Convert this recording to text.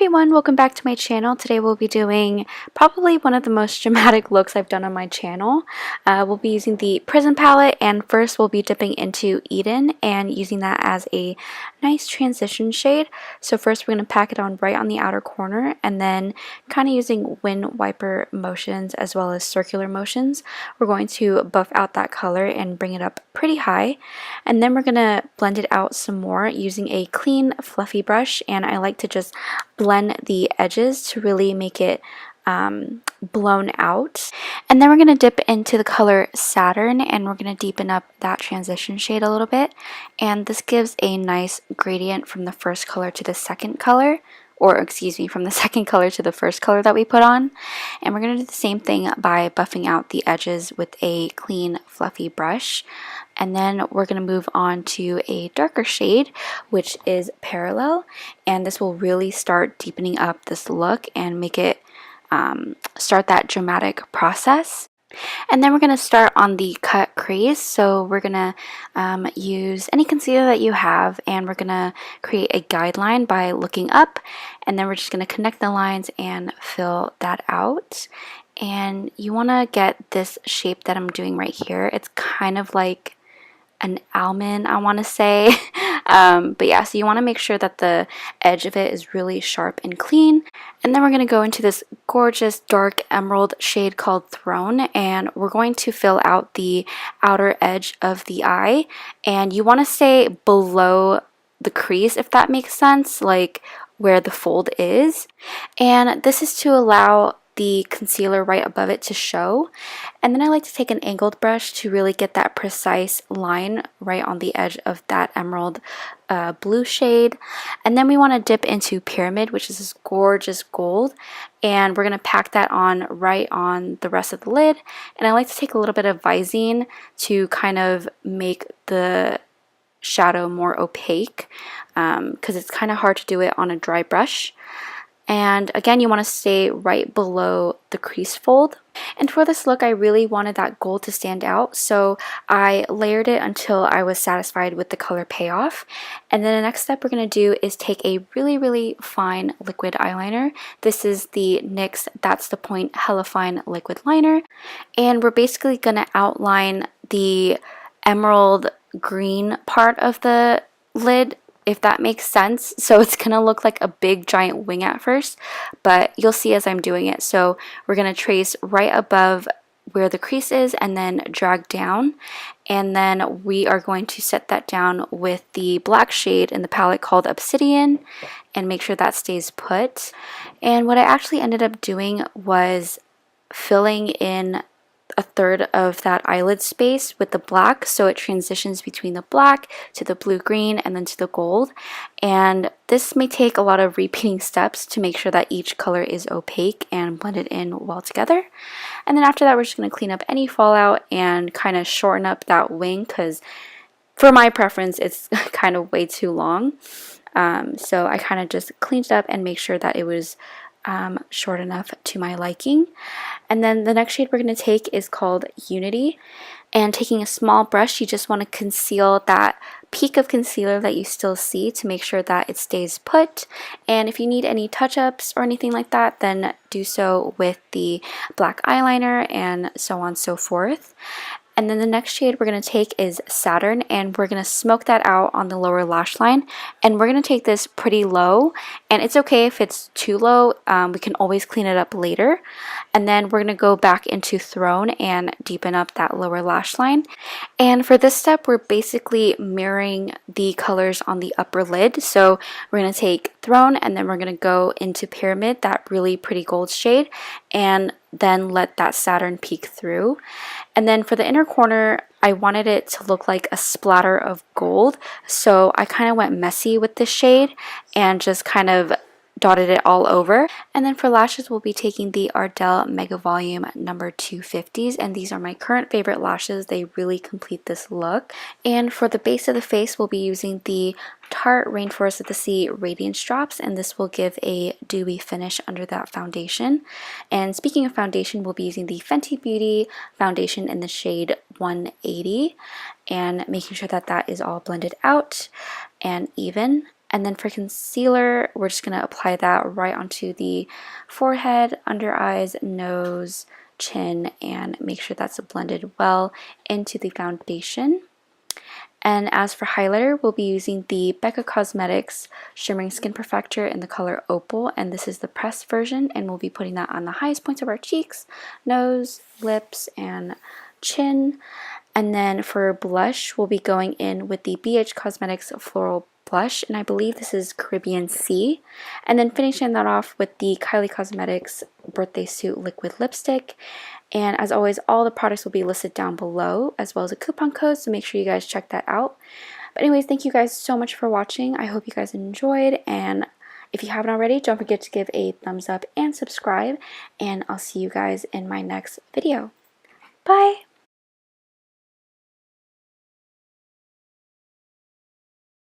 everyone, welcome back to my channel. Today we'll be doing probably one of the most dramatic looks I've done on my channel. We'll be using the Prism palette, and first we'll be dipping into Eden and using that as a nice transition shade. So first we're going to pack it on right on the outer corner, and then kind of using wind wiper motions as well as circular motions, we're going to buff out that color and bring it up pretty high. And then we're going to blend it out some more using a clean fluffy brush, and I like to just blend the edges to really make it blown out. And then we're going to dip into the color Saturn, and we're going to deepen up that transition shade a little bit, and this gives a nice gradient from the first color to the second color, or excuse me, from the second color to the first color that we put on. And we're going to do the same thing by buffing out the edges with a clean fluffy brush. And then we're going to move on to a darker shade, which is Parallel, and this will really start deepening up this look and make it start that dramatic process. And then we're going to start on the cut crease. So we're going to use any concealer that you have, and we're going to create a guideline by looking up, and then we're just going to connect the lines and fill that out. And you want to get this shape that I'm doing right here. It's kind of like an almond, I want to say. But yeah, so you want to make sure that the edge of it is really sharp and clean. And then we're going to go into this gorgeous dark emerald shade called Throne, and we're going to fill out the outer edge of the eye. And you want to stay below the crease, if that makes sense, like where the fold is. And this is to allow the concealer right above it to show. And then I like to take an angled brush to really get that precise line right on the edge of that emerald blue shade. And then we want to dip into Pyramid, which is this gorgeous gold, and we're going to pack that on right on the rest of the lid. And I like to take a little bit of Visine to kind of make the shadow more opaque, because it's kind of hard to do it on a dry brush. And again, you want to stay right below the crease fold. And for this look, I really wanted that gold to stand out, so I layered it until I was satisfied with the color payoff. And then the next step we're going to do is take a really fine liquid eyeliner. This is the NYX That's the Point Hella Fine Liquid Liner. And we're basically going to outline the emerald green part of the lid, if that makes sense. So it's gonna look like a big giant wing at first, but you'll see as I'm doing it. So we're gonna trace right above where the crease is and then drag down, and then we are going to set that down with the black shade in the palette called Obsidian and make sure that stays put. And what I actually ended up doing was filling in a third of that eyelid space with the black, so it transitions between the black to the blue green and then to the gold. And this may take a lot of repeating steps to make sure that each color is opaque and blended in well together. And then after that, we're just going to clean up any fallout and kind of shorten up that wing, because for my preference it's kind of way too long. So I kind of just cleaned it up and make sure that it was short enough to my liking. And then the next shade we're going to take is called Unity, and taking a small brush, you just want to conceal that peak of concealer that you still see to make sure that it stays put. And if you need any touch-ups or anything like that, then do so with the black eyeliner and so on and so forth. And then the next shade we're going to take is Saturn, and we're going to smoke that out on the lower lash line. And we're going to take this pretty low, and it's okay if it's too low. We can always clean it up later. And then we're going to go back into Throne and deepen up that lower lash line. And for this step, we're basically mirroring the colors on the upper lid. So we're going to take Throne, and then we're going to go into Pyramid, that really pretty gold shade, and then let that Saturn peek through. And then for the inner corner, I wanted it to look like a splatter of gold, so I kind of went messy with this shade and just kind of dotted it all over. And then for lashes, we'll be taking the Ardell Mega Volume number 250s, and these are my current favorite lashes. They really complete this look. And for the base of the face, we'll be using the Tarte Rainforest of the Sea Radiance Drops, and this will give a dewy finish under that foundation. And speaking of foundation, we'll be using the Fenty Beauty foundation in the shade 180, and making sure that that is all blended out and even. And then for concealer, we're just going to apply that right onto the forehead, under eyes, nose, chin, and make sure that's blended well into the foundation. And as for highlighter, we'll be using the Becca Cosmetics Shimmering Skin Perfector in the color Opal, and this is the pressed version, and we'll be putting that on the highest points of our cheeks, nose, lips, and chin. And then for blush, we'll be going in with the BH Cosmetics Floral Blush, and I believe this is Caribbean Sea. And then finishing that off with the Kylie Cosmetics Birthday Suit Liquid Lipstick. And as always, all the products will be listed down below, as well as a coupon code, so make sure you guys check that out. But anyways, thank you guys so much for watching. I hope you guys enjoyed, and if you haven't already, don't forget to give a thumbs up and subscribe, and I'll see you guys in my next video. Bye!